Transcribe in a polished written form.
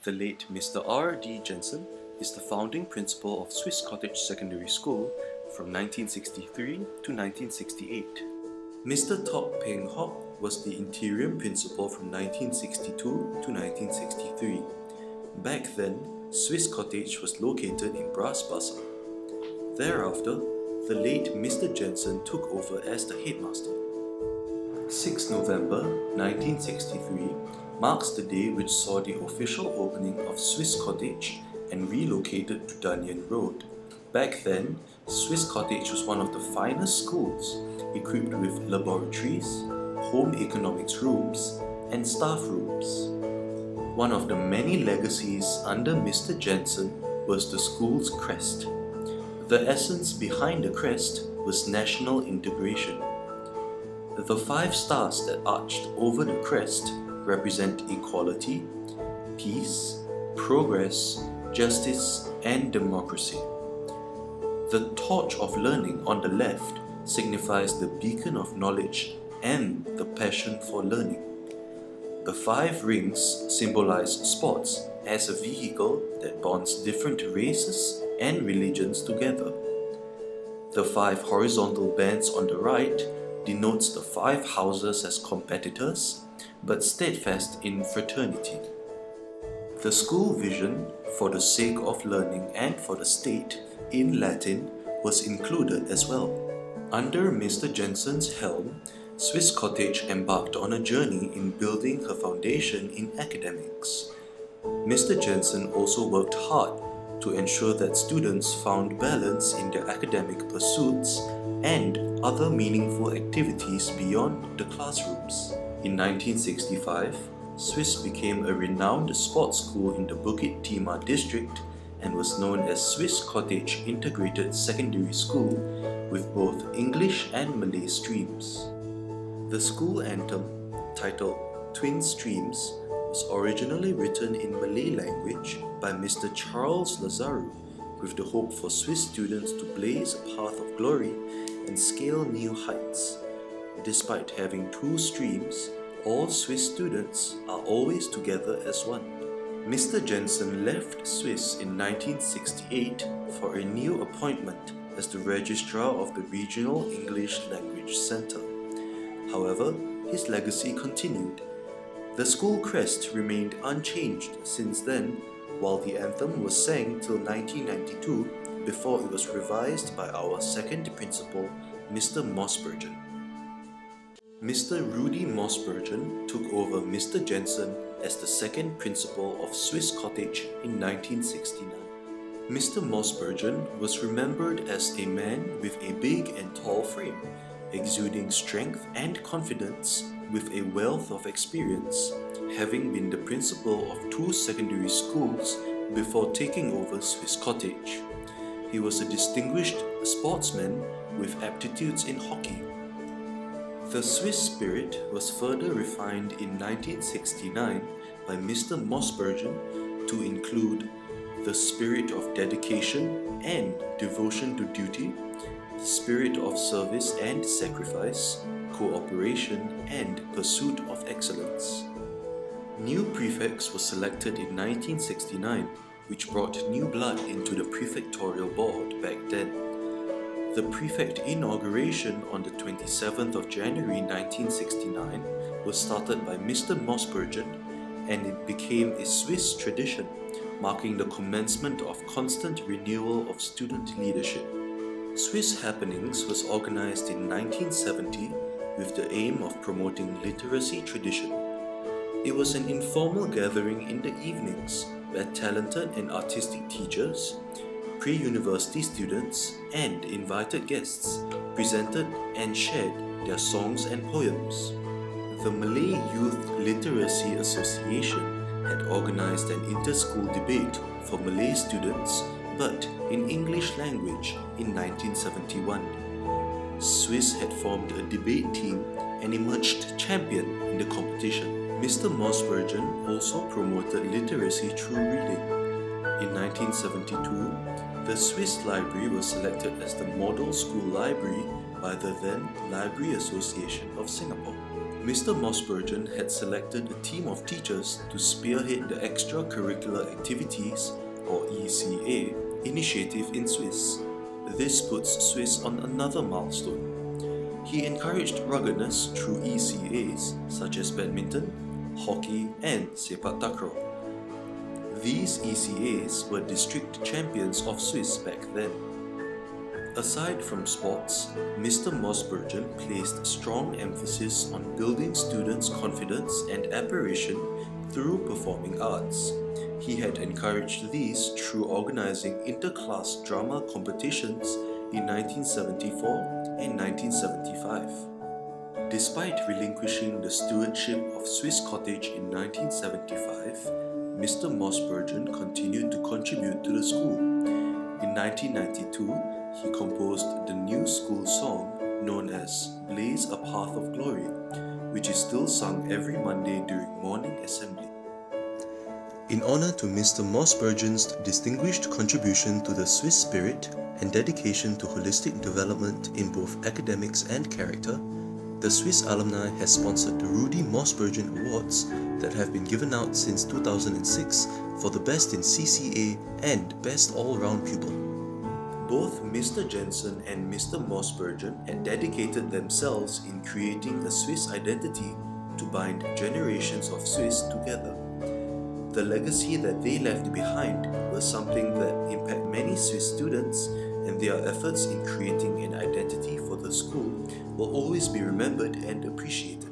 The late Mr. R.D. Jansen is the founding principal of Swiss Cottage Secondary School from 1963 to 1968. Mr. Tok Peng Hock was the interim principal from 1962 to 1963. Back then, Swiss Cottage was located in Bras Basah. Thereafter, the late Mr. Jansen took over as the headmaster. 6 November 1963 marks the day which saw the official opening of Swiss Cottage and relocated to Dunyan Road. Back then, Swiss Cottage was one of the finest schools, equipped with laboratories, home economics rooms, and staff rooms. One of the many legacies under Mr. Jansen was the school's crest. The essence behind the crest was national integration. The 5 stars that arched over the crest represent equality, peace, progress, justice, and democracy. The torch of learning on the left signifies the beacon of knowledge and the passion for learning. The 5 rings symbolize sports as a vehicle that bonds different races and religions together. The 5 horizontal bands on the right denotes the 5 houses as competitors, but steadfast in fraternity. The school vision, for the sake of learning and for the state, in Latin, was included as well. Under Mr. Jansen's helm, Swiss Cottage embarked on a journey in building her foundation in academics. Mr. Jansen also worked hard to ensure that students found balance in their academic pursuits and other meaningful activities beyond the classrooms. In 1965, Swiss became a renowned sports school in the Bukit Timah district and was known as Swiss Cottage Integrated Secondary School with both English and Malay streams. The school anthem, titled Twin Streams, was originally written in Malay language by Mr. Charles Lazaru with the hope for Swiss students to blaze a path of glory and scale new heights. Despite having 2 streams, all Swiss students are always together as one. Mr. Jansen left Swiss in 1968 for a new appointment as the Registrar of the Regional English Language Centre. However, his legacy continued. The school crest remained unchanged since then, while the anthem was sang till 1992 before it was revised by our second principal, Mr. Mosbergen. Mr. Rudy Mosbergen took over Mr. Jansen as the second principal of Swiss Cottage in 1969. Mr. Mosbergen was remembered as a man with a big and tall frame, exuding strength and confidence with a wealth of experience, having been the principal of 2 secondary schools before taking over Swiss Cottage. He was a distinguished sportsman with aptitudes in hockey. The Swiss spirit was further refined in 1969 by Mr. Mosbergen to include the spirit of dedication and devotion to duty, the spirit of service and sacrifice, cooperation and pursuit of excellence. New prefects were selected in 1969, which brought new blood into the prefectorial board back then. The prefect inauguration on the 27th of January 1969 was started by Mr. Mosbergen, and it became a Swiss tradition, marking the commencement of constant renewal of student leadership. Swiss Happenings was organized in 1970 with the aim of promoting literacy tradition. It was an informal gathering in the evenings where talented and artistic teachers, pre-university students, and invited guests presented and shared their songs and poems. The Malay Youth Literacy Association had organized an inter-school debate for Malay students, but in English language in 1971. Swiss had formed a debate team and emerged champion in the competition. Mr. Mosbergen also promoted literacy through reading. In 1972, the Swiss Library was selected as the model school library by the then Library Association of Singapore. Mr. Mosbergen had selected a team of teachers to spearhead the Extracurricular Activities, or ECA, initiative in Swiss. This puts Swiss on another milestone. He encouraged ruggedness through ECAs such as badminton, hockey and sepak takraw. These ECAs were district champions of Swiss back then. Aside from sports, Mr. Mosbergen placed strong emphasis on building students' confidence and aspiration through performing arts. He had encouraged these through organizing inter-class drama competitions in 1974 and 1975. Despite relinquishing the stewardship of Swiss Cottage in 1975, Mr. Mosbergen continued to contribute to the school. In 1992, he composed the new school song known as Blaze a Path of Glory, which is still sung every Monday during morning assembly. In honor to Mr. Mosbergen's distinguished contribution to the Swiss spirit and dedication to holistic development in both academics and character, the Swiss alumni has sponsored the Rudy Mosbergen Awards that have been given out since 2006 for the Best in CCA and Best All-Round Pupil. Both Mr. Jansen and Mr. Mosbergen had dedicated themselves in creating a Swiss identity to bind generations of Swiss together. The legacy that they left behind was something that impacted many Swiss students, and their efforts in creating an identity for the school will always be remembered and appreciated.